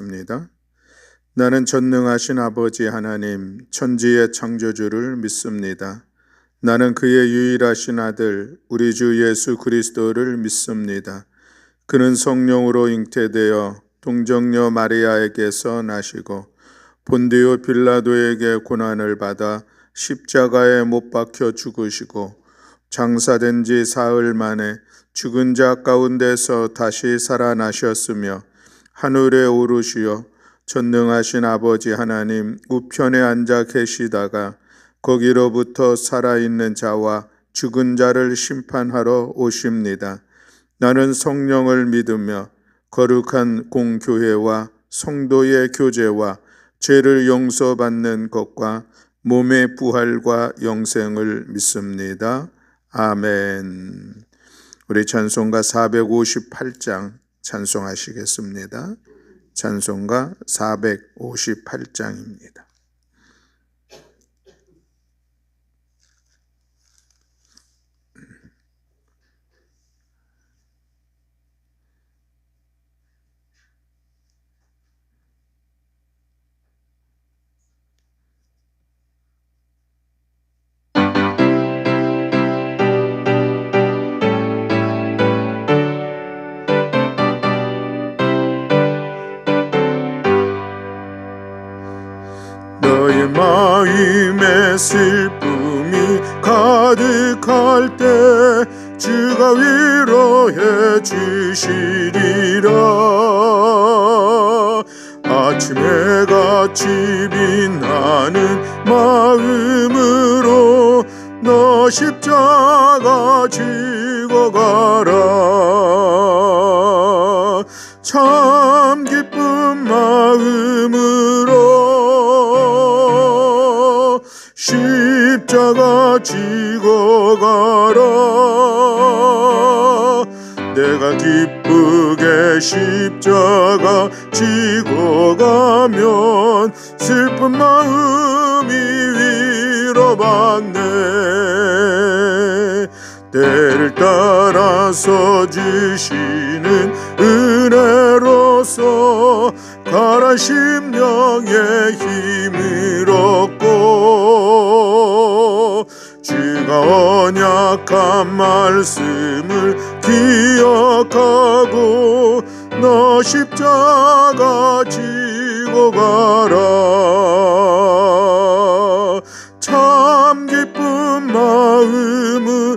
하시겠습니다. 나는 전능하신 아버지 하나님, 천지의 창조주를 믿습니다. 나는 그의 유일하신 아들, 우리 주 예수 그리스도를 믿습니다. 그는 성령으로 잉태되어 동정녀 마리아에게서 나시고 본디오 빌라도에게 고난을 받아 십자가에 못 박혀 죽으시고 장사된 지 사흘 만에 죽은 자 가운데서 다시 살아나셨으며 하늘에 오르시어 전능하신 아버지 하나님 우편에 앉아 계시다가 거기로부터 살아있는 자와 죽은 자를 심판하러 오십니다. 나는 성령을 믿으며 거룩한 공교회와 성도의 교제와 죄를 용서받는 것과 몸의 부활과 영생을 믿습니다. 아멘. 우리 찬송가 458장 찬송하시겠습니다. 찬송가 458장입니다. 너의 마음에 슬픔이 가득할 때 주가 위로해 주시리라. 아침에 같이 빛나는 마음으로 너 십자가 지고 가라. 참 기쁜 마음으로 십자가 지고 가라. 내가 기쁘게 십자가 지고 가면 슬픈 마음이 위로받네. 때를 따라서 주시는 은혜로서 가라 심령의 힘을 얻고 주가 언약한 말씀을 기억하고 너 십자가 지고 가라. 참 기쁜 마음으로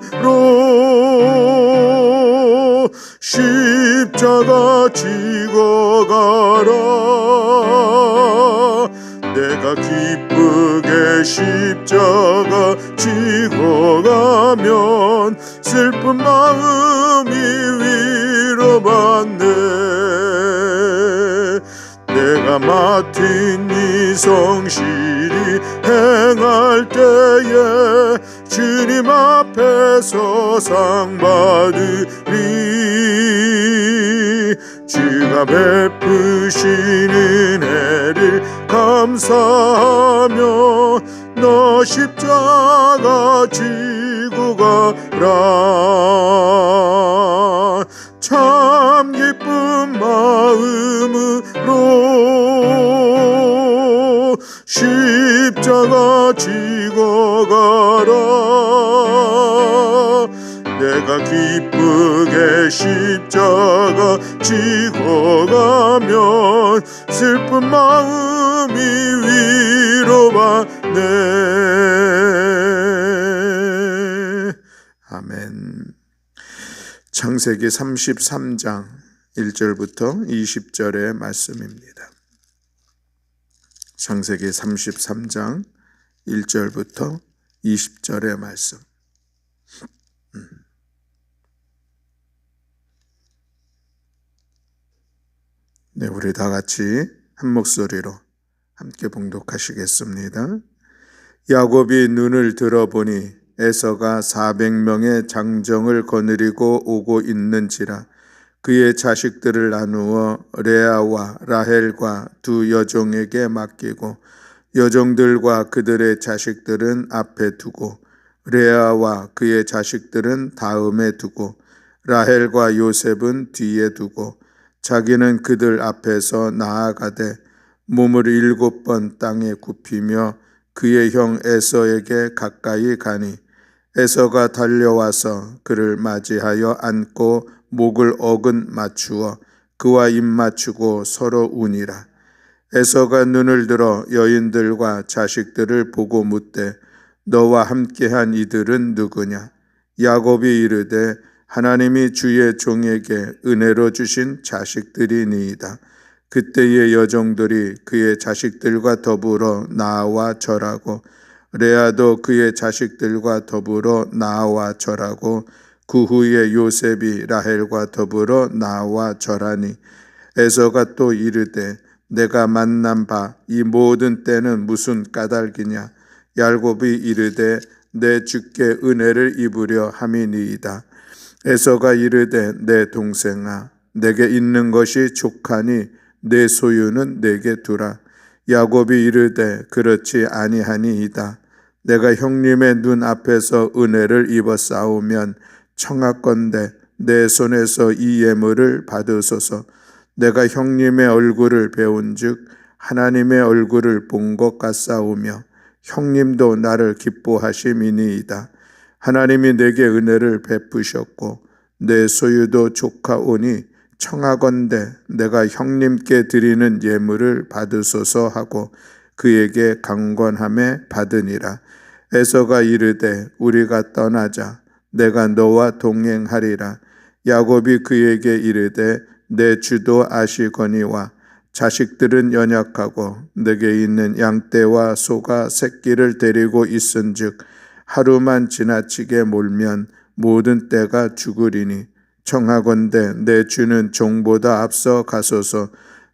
십자가 지고 가라. 내가 기쁘게 십자가 지고 가면 슬픈 마음이 위로받네. 내가 맡은 이 성실이 행할 때에 주님 앞에서 상 받으리. 주가 베푸신 은혜를 감사하며 너 십자가 지고 가라. 참 기쁜 마음으로 십자가 지고 가라. 내가 기쁘게 십자가 지고 가면 슬픈 마음이 위로받네. 아멘. 창세기 33장 1절부터 20절의 말씀입니다. 창세기 33장 1절부터 20절의 말씀. 네, 우리 다 같이 한 목소리로 함께 봉독하시겠습니다. 야곱이 눈을 들어보니 에서가 400명의 장정을 거느리고 오고 있는지라. 그의 자식들을 나누어 레아와 라헬과 두 여종에게 맡기고 여종들과 그들의 자식들은 앞에 두고 레아와 그의 자식들은 다음에 두고 라헬과 요셉은 뒤에 두고 자기는 그들 앞에서 나아가되 몸을 7번 땅에 굽히며 그의 형 에서에게 가까이 가니 에서가 달려와서 그를 맞이하여 안고 목을 어근 맞추어 그와 입 맞추고 서로 우니라. 에서가 눈을 들어 여인들과 자식들을 보고 묻되 너와 함께한 이들은 누구냐? 야곱이 이르되 하나님이 주의 종에게 은혜로 주신 자식들이니이다. 그때의 여종들이 그의 자식들과 더불어 나와 절하고 레아도 그의 자식들과 더불어 나와 절하고 그 후에 요셉이 라헬과 더불어 나와 절하니 에서가 또 이르되 내가 만난 바 이 모든 때는 무슨 까닭이냐? 야곱이 이르되 내 주께 은혜를 입으려 함이니이다. 에서가 이르되 내 동생아 내게 있는 것이 족하니 내 소유는 내게 두라. 야곱이 이르되 그렇지 아니하니이다. 내가 형님의 눈 앞에서 은혜를 입었사오면 청하건대 내 손에서 이 예물을 받으소서. 내가 형님의 얼굴을 배운즉 하나님의 얼굴을 본 것 같사오며 형님도 나를 기뻐하심이니이다. 하나님이 내게 은혜를 베푸셨고 내 소유도 족하오니 청하건대 내가 형님께 드리는 예물을 받으소서 하고 그에게 강권함에 받으니라. 에서가 이르되 우리가 떠나자. 내가 너와 동행하리라. 야곱이 그에게 이르되 내 주도 아시거니와 자식들은 연약하고 내게 있는 양떼와 소가 새끼를 데리고 있은즉 하루만 지나치게 몰면 모든 떼가 죽으리니 청하건대 내 주는 종보다 앞서 가소서.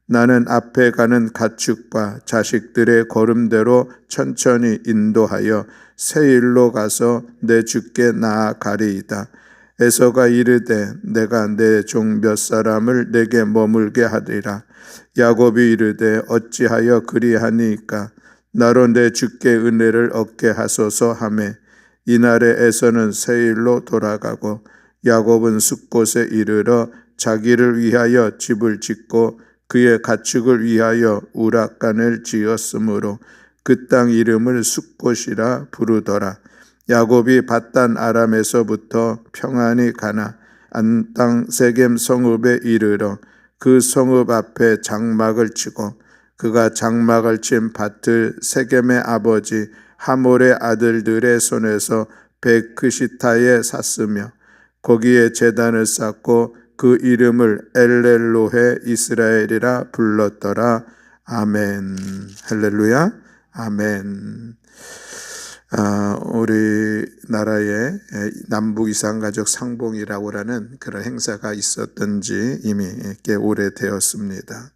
나는 앞에 가는 가축과 자식들의 걸음대로 천천히 인도하여 새 일로 가서 내 주께 나아가리이다. 에서가 이르되 내가 내 종 몇 사람을 내게 머물게 하리라. 야곱이 이르되 어찌하여 그리하니이까? 나로 내 주께 은혜를 얻게 하소서 하매 이날에 에서는 새 일로 돌아가고 야곱은 숫곳에 이르러 자기를 위하여 집을 짓고 그의 가축을 위하여 우락간을 지었으므로 그 땅 이름을 숫곳이라 부르더라. 야곱이 밧단 아람에서부터 평안히 가나 안 땅 세겜 성읍에 이르러 그 성읍 앞에 장막을 치고 그가 장막을 친 밭을 세겜의 아버지 하몰의 아들들의 손에서 베크시타에 샀으며 거기에 제단을 쌓고 그 이름을 엘렐로헤 이스라엘이라 불렀더라. 아멘. 할렐루야. 아멘. 우리나라에 남북 이산가족 상봉이라고 하는 그런 행사가 있었던 지 이미 꽤 오래되었습니다.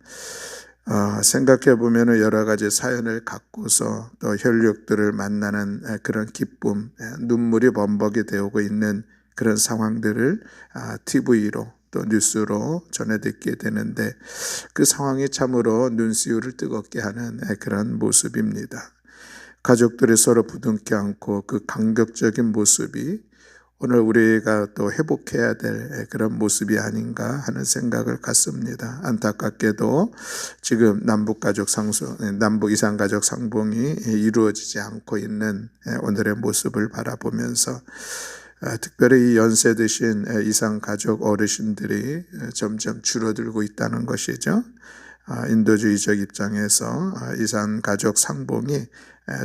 생각해 보면 여러 가지 사연을 갖고서 또 혈육들을 만나는 그런 기쁨, 눈물이 범벅이 되고 있는 그런 상황들을 TV로 또 뉴스로 전해 듣게 되는데 그 상황이 참으로 눈시울을 뜨겁게 하는 그런 모습입니다. 가족들이 서로 부둥켜 안고 그 감격적인 모습이 오늘 우리가 또 회복해야 될 그런 모습이 아닌가 하는 생각을 갖습니다. 안타깝게도 지금 남북 이산 가족 상봉이 이루어지지 않고 있는 오늘의 모습을 바라보면서 특별히 이 연세 드신 이산 가족 어르신들이 점점 줄어들고 있다는 것이죠. 인도주의적 입장에서 이산 가족 상봉이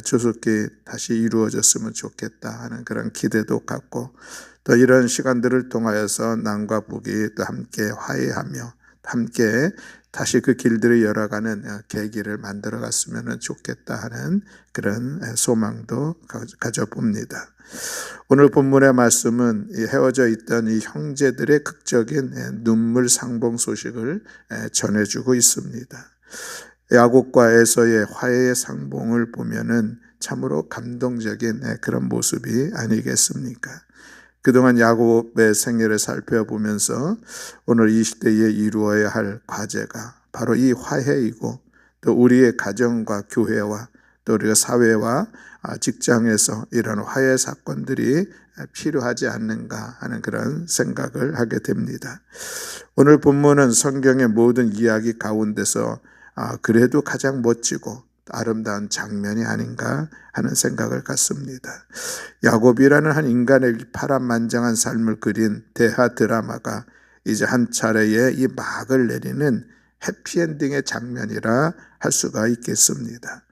조속히 다시 이루어졌으면 좋겠다 하는 그런 기대도 갖고 또 이런 시간들을 통하여서 남과 북이 또 함께 화해하며 함께 다시 그 길들을 열어가는 계기를 만들어 갔으면 좋겠다 하는 그런 소망도 가져봅니다. 오늘 본문의 말씀은 헤어져 있던 이 형제들의 극적인 눈물 상봉 소식을 전해주고 있습니다. 야곱과 에서의 화해의 상봉을 보면은 참으로 감동적인 그런 모습이 아니겠습니까? 그동안 야곱의 생애를 살펴보면서 오늘 이 시대에 이루어야 할 과제가 바로 이 화해이고 또 우리의 가정과 교회와 또 우리가 사회와 직장에서 이런 화해 사건들이 필요하지 않는가 하는 그런 생각을 하게 됩니다. 오늘 본문은 성경의 모든 이야기 가운데서 그래도 가장 멋지고 아름다운 장면이 아닌가 하는 생각을 갖습니다. 야곱이라는 한 인간의 파란만장한 삶을 그린 대하 드라마가 이제 한 차례의 이 막을 내리는 해피엔딩의 장면이라 할 수가 있겠습니다.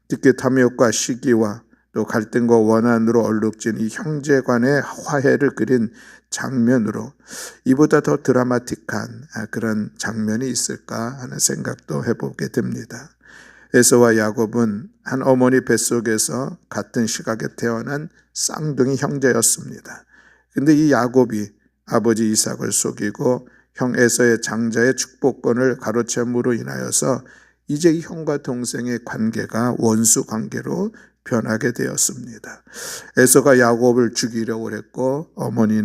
특히 탐욕과 시기와 또 갈등과 원한으로 얼룩진 이 형제 간의 화해를 그린 장면으로 이보다 더 드라마틱한 그런 장면이 있을까 하는 생각도 해보게 됩니다. 에서와 야곱은 한 어머니 뱃속에서 같은 시각에 태어난 쌍둥이 형제였습니다. 근데 이 야곱이 아버지 이삭을 속이고 형 에서의 장자의 축복권을 가로챈으로 인하여서 이제 이 형과 동생의 관계가 원수 관계로 변하게 되었습니다. 에서가 야곱을 죽이려고 했고 어머니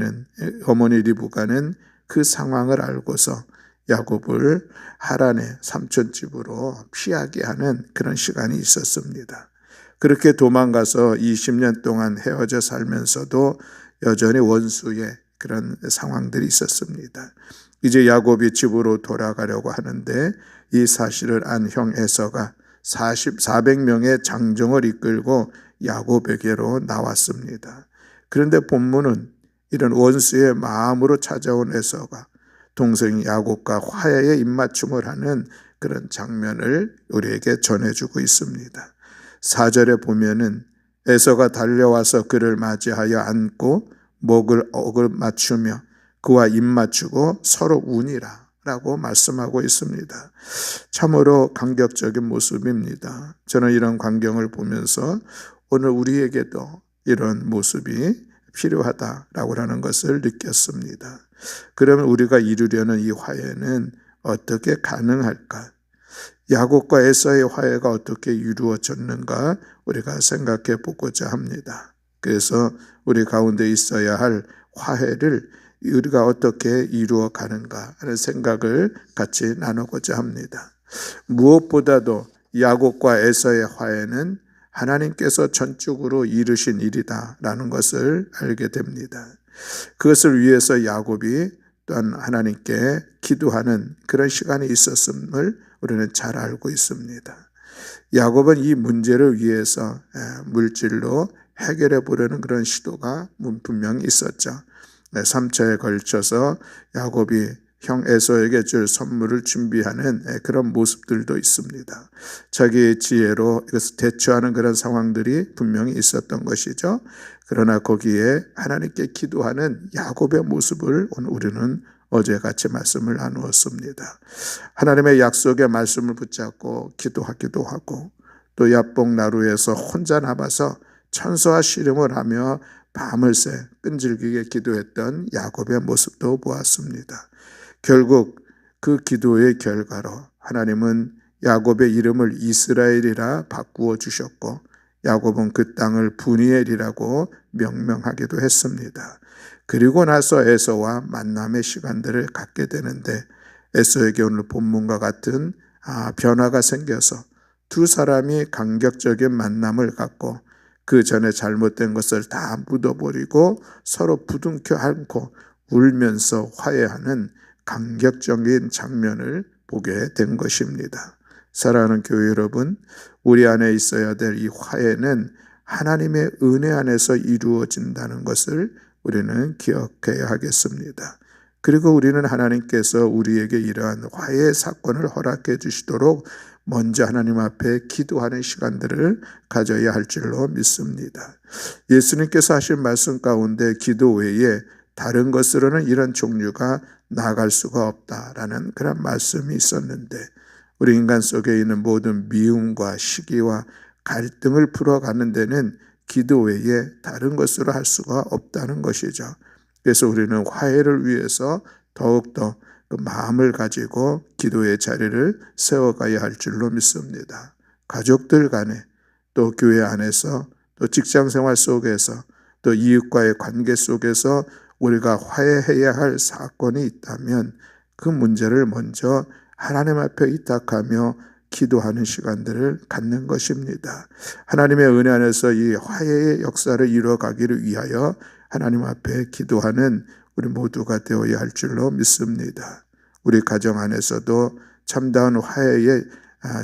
리브가는 그 상황을 알고서 야곱을 하란의 삼촌 집으로 피하게 하는 그런 시간이 있었습니다. 그렇게 도망가서 20년 동안 헤어져 살면서도 여전히 원수의 그런 상황들이 있었습니다. 이제 야곱이 집으로 돌아가려고 하는데 이 사실을 안 형 에서가 400명의 장정을 이끌고 야곱에게로 나왔습니다. 그런데 본문은 이런 원수의 마음으로 찾아온 에서가 동생 야곱과 화해의 입맞춤을 하는 그런 장면을 우리에게 전해주고 있습니다. 4절에 보면은 에서가 달려와서 그를 맞이하여 안고 목을 억을 맞추며 그와 입맞추고 서로 우니라 라고 말씀하고 있습니다. 참으로 감격적인 모습입니다. 저는 이런 광경을 보면서 오늘 우리에게도 이런 모습이 필요하다라고 하는 것을 느꼈습니다. 그러면 우리가 이루려는 이 화해는 어떻게 가능할까? 야곱과 에서의 화해가 어떻게 이루어졌는가 우리가 생각해 보고자 합니다. 그래서 우리 가운데 있어야 할 화해를 우리가 어떻게 이루어 가는가 하는 생각을 같이 나누고자 합니다. 무엇보다도 야곱과 에서의 화해는 하나님께서 전적으로 이루신 일이다라는 것을 알게 됩니다. 그것을 위해서 야곱이 또한 하나님께 기도하는 그런 시간이 있었음을 우리는 잘 알고 있습니다. 야곱은 이 문제를 위해서 물질로 해결해 보려는 그런 시도가 분명히 있었죠. 3차에 걸쳐서 야곱이 형 에서에게 줄 선물을 준비하는 그런 모습들도 있습니다. 자기의 지혜로 이것을 대처하는 그런 상황들이 분명히 있었던 것이죠. 그러나 거기에 하나님께 기도하는 야곱의 모습을 오늘 우리는 어제같이 말씀을 나누었습니다. 하나님의 약속의 말씀을 붙잡고 기도하기도 하고 또 야복나루에서 혼자 남아서 천사와 씨름을 하며 밤을 새 끈질기게 기도했던 야곱의 모습도 보았습니다. 결국 그 기도의 결과로 하나님은 야곱의 이름을 이스라엘이라 바꾸어 주셨고 야곱은 그 땅을 브니엘이라고 명명하기도 했습니다. 그리고 나서 에서와 만남의 시간들을 갖게 되는데 에서에게 오늘 본문과 같은 변화가 생겨서 두 사람이 감격적인 만남을 갖고 그 전에 잘못된 것을 다 묻어버리고 서로 부둥켜 안고 울면서 화해하는 감격적인 장면을 보게 된 것입니다. 사랑하는 교회 여러분, 우리 안에 있어야 될 이 화해는 하나님의 은혜 안에서 이루어진다는 것을 우리는 기억해야 하겠습니다. 그리고 우리는 하나님께서 우리에게 이러한 화해의 사건을 허락해 주시도록 먼저 하나님 앞에 기도하는 시간들을 가져야 할 줄로 믿습니다. 예수님께서 하신 말씀 가운데 기도 외에 다른 것으로는 이런 종류가 나아갈 수가 없다라는 그런 말씀이 있었는데 우리 인간 속에 있는 모든 미움과 시기와 갈등을 풀어가는 데는 기도 외에 다른 것으로 할 수가 없다는 것이죠. 그래서 우리는 화해를 위해서 더욱더 그 마음을 가지고 기도의 자리를 세워가야 할 줄로 믿습니다. 가족들 간에 또 교회 안에서 또 직장생활 속에서 또 이웃과의 관계 속에서 우리가 화해해야 할 사건이 있다면 그 문제를 먼저 하나님 앞에 의탁하며 기도하는 시간들을 갖는 것입니다. 하나님의 은혜 안에서 이 화해의 역사를 이루어가기를 위하여 하나님 앞에 기도하는 우리 모두가 되어야 할 줄로 믿습니다. 우리 가정 안에서도 참다운 화해의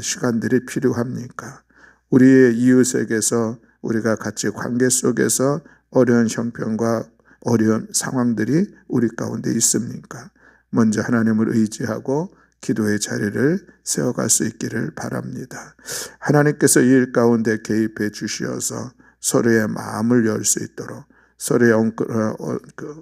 시간들이 필요합니까? 우리의 이웃에게서 우리가 같이 관계 속에서 어려운 형편과 어려운 상황들이 우리 가운데 있습니까? 먼저 하나님을 의지하고 기도의 자리를 세워갈 수 있기를 바랍니다. 하나님께서 이 일 가운데 개입해 주시어서 서로의 마음을 열 수 있도록 서로의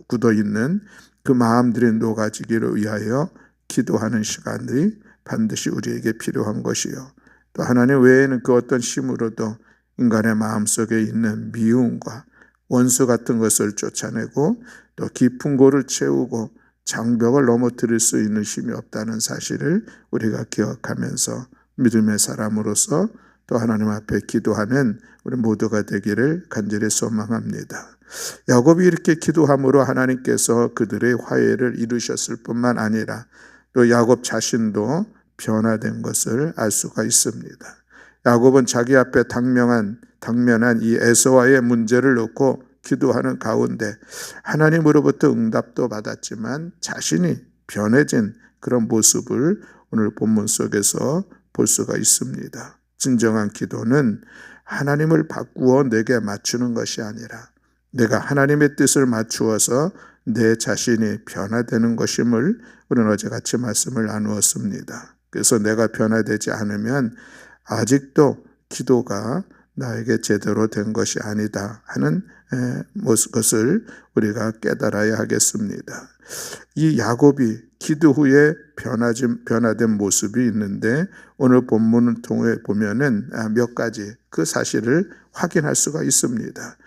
굳어있는 그 마음들이 녹아지기를 위하여 기도하는 시간들이 반드시 우리에게 필요한 것이요. 또 하나님 외에는 그 어떤 힘으로도 인간의 마음속에 있는 미움과 원수 같은 것을 쫓아내고 또 깊은 골을 채우고 장벽을 넘어뜨릴 수 있는 힘이 없다는 사실을 우리가 기억하면서 믿음의 사람으로서 또 하나님 앞에 기도하는 우리 모두가 되기를 간절히 소망합니다. 야곱이 이렇게 기도함으로 하나님께서 그들의 화해를 이루셨을 뿐만 아니라 또 야곱 자신도 변화된 것을 알 수가 있습니다. 야곱은 자기 앞에 당면한 이 에서와의 문제를 놓고 기도하는 가운데 하나님으로부터 응답도 받았지만 자신이 변해진 그런 모습을 오늘 본문 속에서 볼 수가 있습니다. 진정한 기도는 하나님을 바꾸어 내게 맞추는 것이 아니라 내가 하나님의 뜻을 맞추어서 내 자신이 변화되는 것임을 우리는 어제같이 말씀을 나누었습니다. 그래서 내가 변화되지 않으면 아직도 기도가 나에게 제대로 된 것이 아니다 하는 것을 우리가 깨달아야 하겠습니다. 이 야곱이 기도 후에 변화된 모습이 있는데 오늘 본문을 통해 보면은 몇 가지 그 사실을 확인할 수가 있습니다.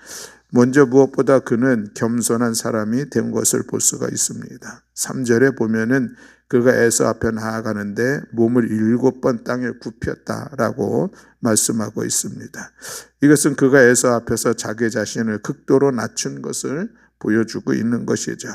먼저 무엇보다 그는 겸손한 사람이 된 것을 볼 수가 있습니다. 3절에 보면은 그가 에서 앞에 나아가는데 몸을 7번 땅에 굽혔다라고 말씀하고 있습니다. 이것은 그가 에서 앞에서 자기 자신을 극도로 낮춘 것을 보여주고 있는 것이죠.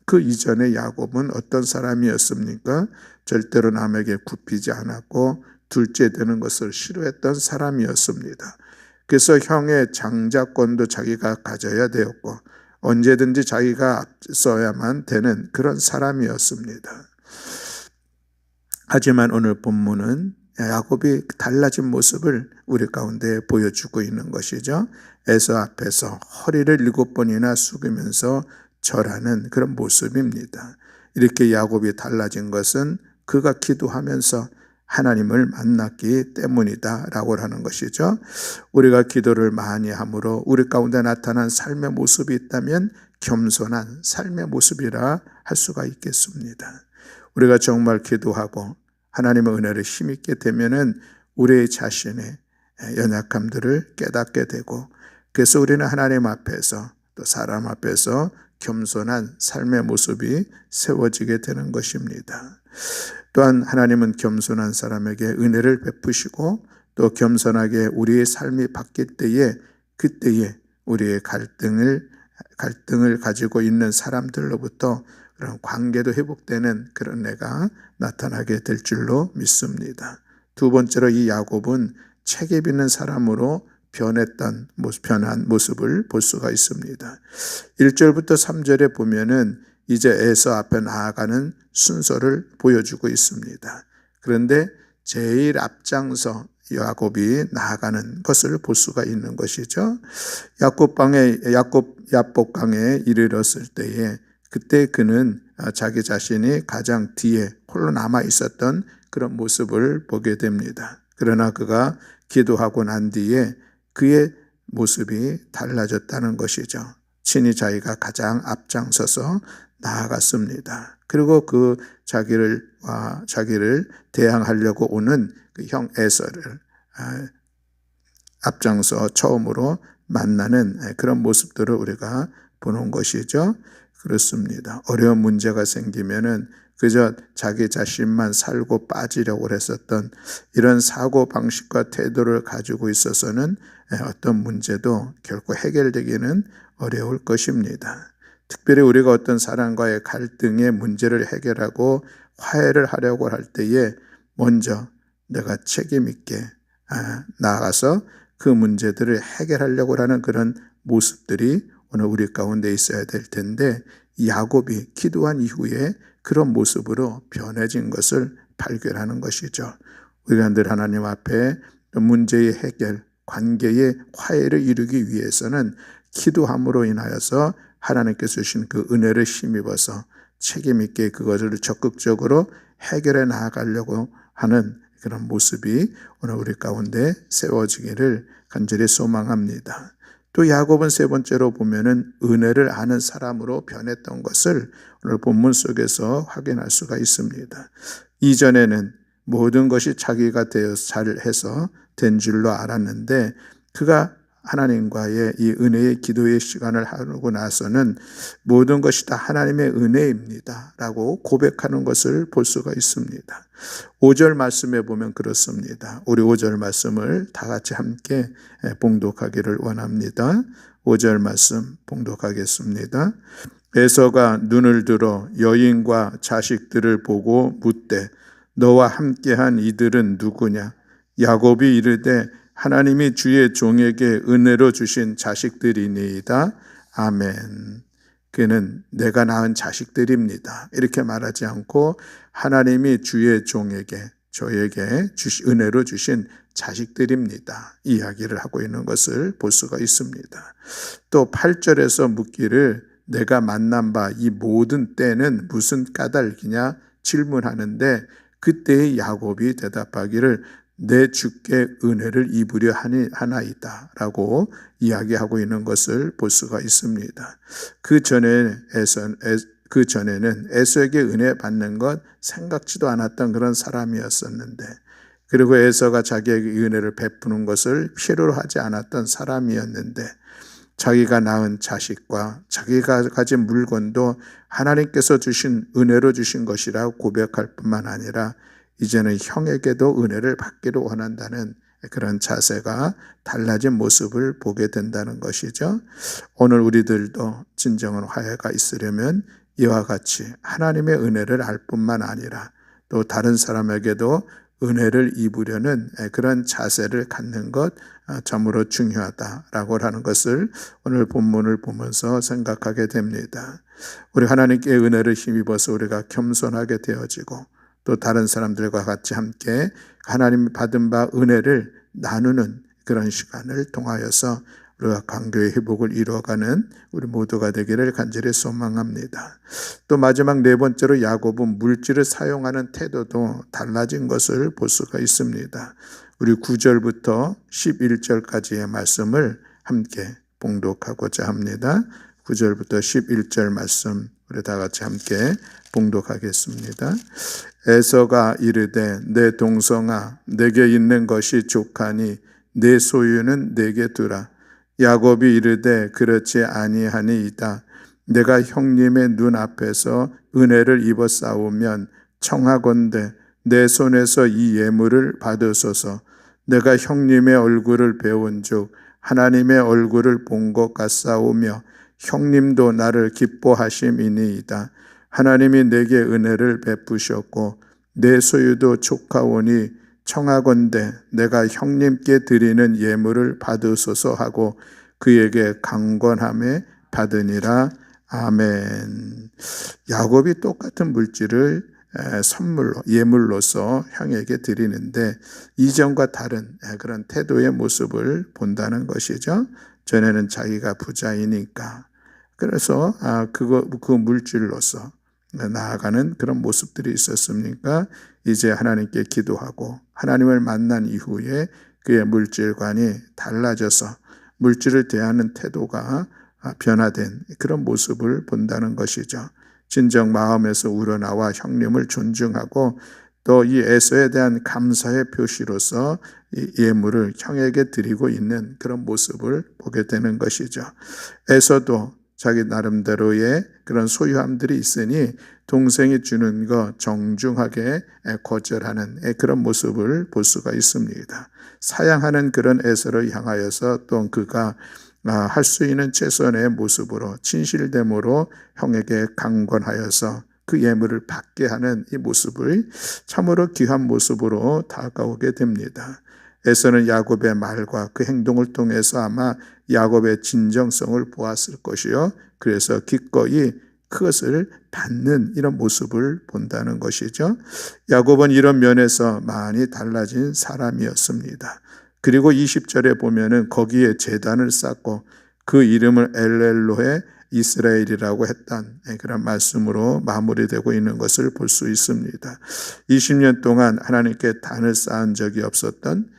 그 이전에 야곱은 어떤 사람이었습니까? 절대로 남에게 굽히지 않았고 둘째 되는 것을 싫어했던 사람이었습니다. 그래서 형의 장자권도 자기가 가져야 되었고 언제든지 자기가 앞서야만 되는 그런 사람이었습니다. 하지만 오늘 본문은 야곱이 달라진 모습을 우리 가운데 보여주고 있는 것이죠. 에서 앞에서 허리를 7번이나 숙이면서 절하는 그런 모습입니다. 이렇게 야곱이 달라진 것은 그가 기도하면서 하나님을 만났기 때문이다 라고 하는 것이죠. 우리가 기도를 많이 함으로 우리 가운데 나타난 삶의 모습이 있다면 겸손한 삶의 모습이라 할 수가 있겠습니다. 우리가 정말 기도하고 하나님의 은혜를 힘있게 되면은 우리의 자신의 연약함들을 깨닫게 되고 그래서 우리는 하나님 앞에서 또 사람 앞에서 겸손한 삶의 모습이 세워지게 되는 것입니다. 또한 하나님은 겸손한 사람에게 은혜를 베푸시고 또 겸손하게 우리의 삶이 바뀔 때에 그때에 우리의 갈등을 가지고 있는 사람들로부터 그런 관계도 회복되는 그런 애가 나타나게 될 줄로 믿습니다. 두 번째로 이 야곱은 책임 있는 사람으로 변한 모습을 볼 수가 있습니다. 1절부터 3절에 보면은 이제 에서 앞에 나아가는 순서를 보여주고 있습니다. 그런데 제일 앞장서 야곱이 나아가는 것을 볼 수가 있는 것이죠. 야복강에 이르렀을 때에 그때 그는 자기 자신이 가장 뒤에 홀로 남아 있었던 그런 모습을 보게 됩니다. 그러나 그가 기도하고 난 뒤에 그의 모습이 달라졌다는 것이죠. 친히 자기가 가장 앞장서서 나아갔습니다. 그리고 그 자기를 대항하려고 오는 그 형 에서를 앞장서 처음으로 만나는 그런 모습들을 우리가 보는 것이죠. 그렇습니다. 어려운 문제가 생기면은 그저 자기 자신만 살고 빠지려고 했었던 이런 사고 방식과 태도를 가지고 있어서는 어떤 문제도 결코 해결되기는 어려울 것입니다. 특별히 우리가 어떤 사람과의 갈등의 문제를 해결하고 화해를 하려고 할 때에 먼저 내가 책임 있게 나아가서 그 문제들을 해결하려고 하는 그런 모습들이 오늘 우리 가운데 있어야 될 텐데, 야곱이 기도한 이후에 그런 모습으로 변해진 것을 발견하는 것이죠. 우리가 늘 하나님 앞에 문제의 해결, 관계의 화해를 이루기 위해서는 기도함으로 인하여서 하나님께서 주신 그 은혜를 힘입어서 책임 있게 그것을 적극적으로 해결해 나아가려고 하는 그런 모습이 오늘 우리 가운데 세워지기를 간절히 소망합니다. 또 야곱은 세 번째로 보면은 은혜를 아는 사람으로 변했던 것을 오늘 본문 속에서 확인할 수가 있습니다. 이전에는 모든 것이 자기가 되어서 잘해서 된 줄로 알았는데, 그가 하나님과의 이 은혜의 기도의 시간을 하고 나서는 모든 것이 다 하나님의 은혜입니다 라고 고백하는 것을 볼 수가 있습니다. 5절 말씀에 보면 그렇습니다. 우리 5절 말씀을 다 같이 함께 봉독하기를 원합니다. 5절 말씀 봉독하겠습니다. 에서가 눈을 들어 여인과 자식들을 보고 묻되 너와 함께한 이들은 누구냐? 야곱이 이르되 하나님이 주의 종에게 은혜로 주신 자식들이니이다. 아멘. 그는 내가 낳은 자식들입니다. 이렇게 말하지 않고 하나님이 주의 종에게, 저에게 은혜로 주신 자식들입니다. 이야기를 하고 있는 것을 볼 수가 있습니다. 또 8절에서 묻기를 내가 만난 바 이 모든 때는 무슨 까닭이냐 질문하는데, 그때의 야곱이 대답하기를 내 주께 은혜를 입으려 하나이다 라고 이야기하고 있는 것을 볼 수가 있습니다. 그 전에는 에서에게 은혜 받는 것 생각지도 않았던 그런 사람이었었는데, 그리고 에서가 자기에게 은혜를 베푸는 것을 필요로 하지 않았던 사람이었는데, 자기가 낳은 자식과 자기가 가진 물건도 하나님께서 주신 은혜로 주신 것이라고 고백할 뿐만 아니라 이제는 형에게도 은혜를 받기를 원한다는 그런 자세가 달라진 모습을 보게 된다는 것이죠. 오늘 우리들도 진정한 화해가 있으려면 이와 같이 하나님의 은혜를 알 뿐만 아니라 또 다른 사람에게도 은혜를 입으려는 그런 자세를 갖는 것 참으로 중요하다라고 하는 것을 오늘 본문을 보면서 생각하게 됩니다. 우리 하나님께 은혜를 힘입어서 우리가 겸손하게 되어지고 또 다른 사람들과 같이 함께 하나님 받은 바 은혜를 나누는 그런 시간을 통하여서 우리가 관계의 회복을 이루어가는 우리 모두가 되기를 간절히 소망합니다. 또 마지막 네 번째로 야곱은 물질을 사용하는 태도도 달라진 것을 볼 수가 있습니다. 우리 9절부터 11절까지의 말씀을 함께 봉독하고자 합니다. 9절부터 11절 말씀 우리 다 같이 함께 봉독하겠습니다. 에서가 이르되 내 동성아 내게 있는 것이 족하니 내 소유는 내게 두라. 야곱이 이르되 그렇지 아니하니이다. 내가 형님의 눈앞에서 은혜를 입어 싸우면 청하건대 내 손에서 이 예물을 받으소서. 내가 형님의 얼굴을 배운즉 하나님의 얼굴을 본 것 같사오며 형님도 나를 기뻐하심이니이다. 하나님이 내게 은혜를 베푸셨고 내 소유도 족하오니 청하건대 내가 형님께 드리는 예물을 받으소서 하고 그에게 강권함에 받으니라. 아멘. 야곱이 똑같은 물질을 선물로 예물로서 형에게 드리는데 이전과 다른 그런 태도의 모습을 본다는 것이죠. 전에는 자기가 부자이니까 그래서 그 물질로서 나아가는 그런 모습들이 있었습니까? 이제 하나님께 기도하고 하나님을 만난 이후에 그의 물질관이 달라져서 물질을 대하는 태도가 변화된 그런 모습을 본다는 것이죠. 진정 마음에서 우러나와 형님을 존중하고 또 이 에서에 대한 감사의 표시로서 이 예물을 형에게 드리고 있는 그런 모습을 보게 되는 것이죠. 에서도 자기 나름대로의 그런 소유함들이 있으니 동생이 주는 것 정중하게 거절하는 그런 모습을 볼 수가 있습니다. 사양하는 그런 에서를 향하여서 또 그가 할 수 있는 최선의 모습으로 진실됨으로 형에게 강권하여서 그 예물을 받게 하는 이 모습을 참으로 귀한 모습으로 다가오게 됩니다. 에서는 야곱의 말과 그 행동을 통해서 아마 야곱의 진정성을 보았을 것이요, 그래서 기꺼이 그것을 받는 이런 모습을 본다는 것이죠. 야곱은 이런 면에서 많이 달라진 사람이었습니다. 그리고 20절에 보면은 거기에 제단을 쌓고 그 이름을 엘엘로에 이스라엘이라고 했던 그런 말씀으로 마무리되고 있는 것을 볼 수 있습니다. 20년 동안 하나님께 단을 쌓은 적이 없었던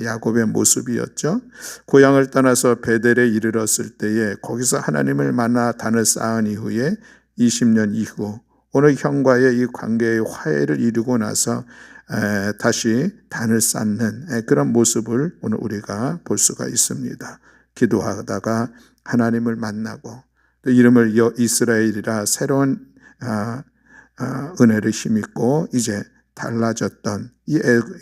야곱의 모습이었죠. 고향을 떠나서 베델에 이르렀을 때에 거기서 하나님을 만나 단을 쌓은 이후에 20년 이후 오늘 형과의 이 관계의 화해를 이루고 나서 다시 단을 쌓는 그런 모습을 오늘 우리가 볼 수가 있습니다. 기도하다가 하나님을 만나고 또 이름을 이스라엘이라 새로운 은혜를 힘입고 이제 달라졌던 이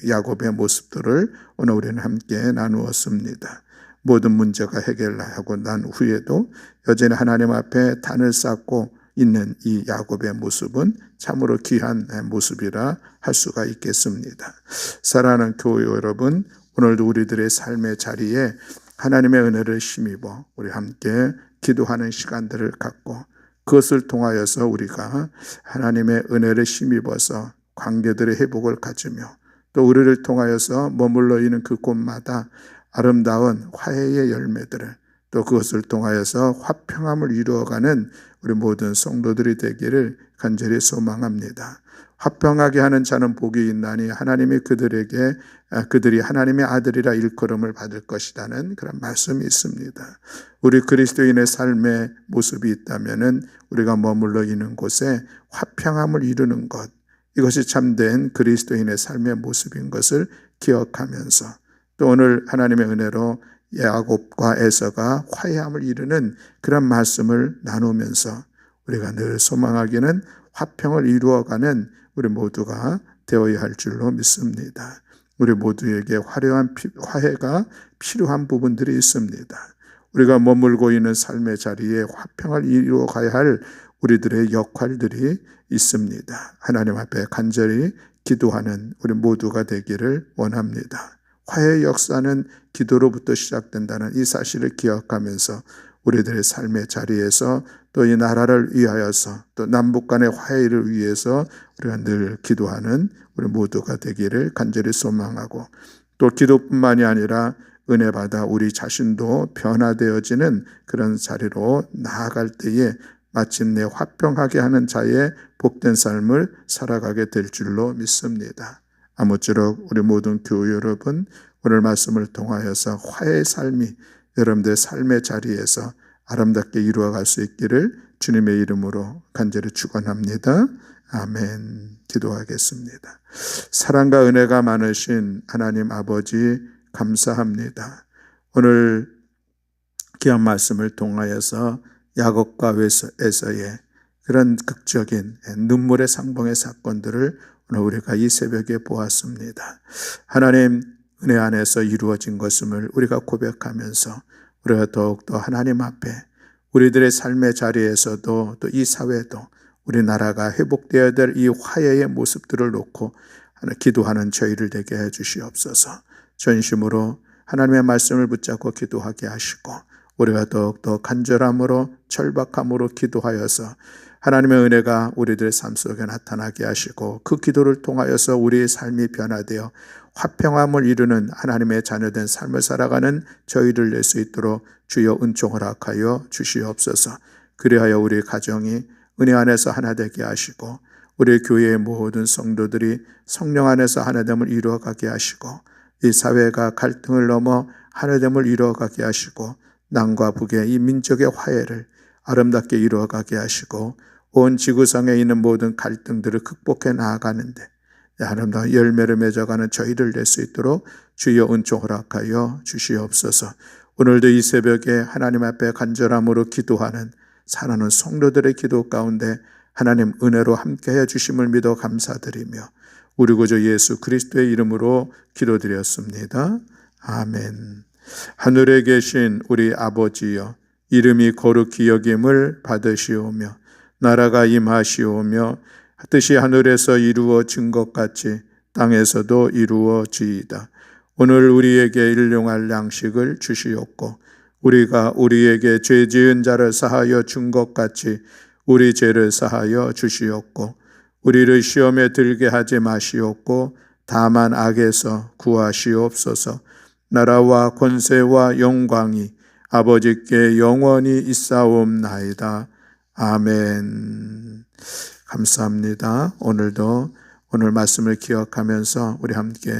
야곱의 모습들을 오늘 우리는 함께 나누었습니다. 모든 문제가 해결하고 난 후에도 여전히 하나님 앞에 단을 쌓고 있는 이 야곱의 모습은 참으로 귀한 모습이라 할 수가 있겠습니다. 사랑하는 교회 여러분, 오늘도 우리들의 삶의 자리에 하나님의 은혜를 힘입어 우리 함께 기도하는 시간들을 갖고 그것을 통하여서 우리가 하나님의 은혜를 힘입어서 관계들의 회복을 가지며 또 우리를 통하여서 머물러 있는 그 곳마다 아름다운 화해의 열매들을 또 그것을 통하여서 화평함을 이루어가는 우리 모든 성도들이 되기를 간절히 소망합니다. 화평하게 하는 자는 복이 있나니 하나님이 그들이 하나님의 아들이라 일컬음을 받을 것이라는 그런 말씀이 있습니다. 우리 그리스도인의 삶의 모습이 있다면은 우리가 머물러 있는 곳에 화평함을 이루는 것, 이것이 참된 그리스도인의 삶의 모습인 것을 기억하면서 또 오늘 하나님의 은혜로 야곱과 에서가 화해함을 이루는 그런 말씀을 나누면서 우리가 늘 소망하기는 화평을 이루어가는 우리 모두가 되어야 할 줄로 믿습니다. 우리 모두에게 화해가 필요한 부분들이 있습니다. 우리가 머물고 있는 삶의 자리에 화평을 이루어가야 할 우리들의 역할들이 있습니다. 하나님 앞에 간절히 기도하는 우리 모두가 되기를 원합니다. 화해의 역사는 기도로부터 시작된다는 이 사실을 기억하면서 우리들의 삶의 자리에서 또 이 나라를 위하여서 또 남북 간의 화해를 위해서 우리가 늘 기도하는 우리 모두가 되기를 간절히 소망하고 또 기도뿐만이 아니라 은혜 받아 우리 자신도 변화되어지는 그런 자리로 나아갈 때에 마침내 화평하게 하는 자의 복된 삶을 살아가게 될 줄로 믿습니다. 아무쪼록 우리 모든 교회 여러분 오늘 말씀을 통하여서 화해의 삶이 여러분들의 삶의 자리에서 아름답게 이루어갈 수 있기를 주님의 이름으로 간절히 축원합니다. 아멘. 기도하겠습니다. 사랑과 은혜가 많으신 하나님 아버지 감사합니다. 오늘 귀한 말씀을 통하여서 야곱과 에서의 그런 극적인 눈물의 상봉의 사건들을 오늘 우리가 이 새벽에 보았습니다. 하나님 은혜 안에서 이루어진 것임을 우리가 고백하면서 우리가 더욱더 하나님 앞에 우리들의 삶의 자리에서도 또 이 사회도 우리나라가 회복되어야 될 이 화해의 모습들을 놓고 기도하는 저희를 되게 해 주시옵소서. 전심으로 하나님의 말씀을 붙잡고 기도하게 하시고 우리가 더욱더 간절함으로 절박함으로 기도하여서 하나님의 은혜가 우리들의 삶 속에 나타나게 하시고 그 기도를 통하여서 우리의 삶이 변화되어 화평함을 이루는 하나님의 자녀된 삶을 살아가는 저희를 낼 수 있도록 주여 은총을 허락하여 주시옵소서. 그리하여 우리 가정이 은혜 안에서 하나 되게 하시고 우리 교회의 모든 성도들이 성령 안에서 하나됨을 이루어가게 하시고 이 사회가 갈등을 넘어 하나됨을 이루어가게 하시고 남과 북의 이 민족의 화해를 아름답게 이루어가게 하시고 온 지구상에 있는 모든 갈등들을 극복해 나아가는데 아름다운 열매를 맺어가는 저희를 낼 수 있도록 주여 은총 허락하여 주시옵소서. 오늘도 이 새벽에 하나님 앞에 간절함으로 기도하는 사랑하는 성도들의 기도 가운데 하나님 은혜로 함께해 주심을 믿어 감사드리며 우리 구주 예수 그리스도의 이름으로 기도드렸습니다. 아멘. 하늘에 계신 우리 아버지여 이름이 거룩히 여김을 받으시오며 나라가 임하시오며 뜻이 하늘에서 이루어진 것 같이 땅에서도 이루어지이다. 오늘 우리에게 일용할 양식을 주시옵고 우리가 우리에게 죄 지은 자를 사하여 준 것 같이 우리 죄를 사하여 주시옵고 우리를 시험에 들게 하지 마시옵고 다만 악에서 구하시옵소서. 나라와 권세와 영광이 아버지께 영원히 있사옵나이다. 아멘. 감사합니다. 오늘도 오늘 말씀을 기억하면서 우리 함께